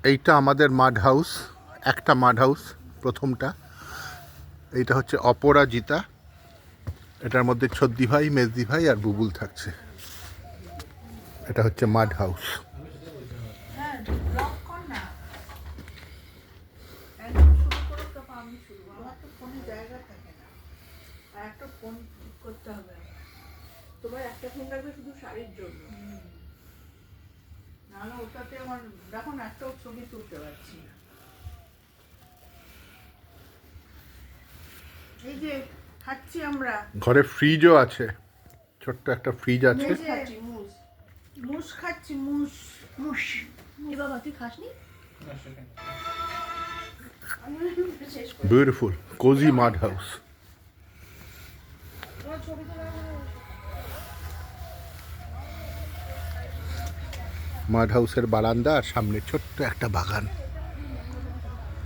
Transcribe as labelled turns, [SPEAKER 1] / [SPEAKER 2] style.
[SPEAKER 1] এইটা আমাদের মাড হাউস, একটা মাড হাউস, প্রথমটা। এইটা হচ্ছে অপরাজিতা, এটার মধ্যে ছদ্দি ভাই, মেজদি ভাই আর বুবুল থাকছে। এটা হচ্ছে মাড হাউস।
[SPEAKER 2] তোমার একটা ফোন রাখবে শুধু শাড়ির জন্য, নাহলে ওটাতে আমার দেখো না একটাও ছবি তুলতে পারছি না। এই যে খাচ্ছি আমরা,
[SPEAKER 1] ঘরে ফ্রিজও আছে, ছোট্ট একটা ফ্রিজ আছে।
[SPEAKER 2] খাচ্ছি মুস, মুস খাচ্ছি, মুস মুস।
[SPEAKER 3] এ বাবা তুই খাসনি?
[SPEAKER 1] Beautiful cozy mud house. Mud হাউসের বারান্দা আর সামনে ছোট্ট একটা বাগান।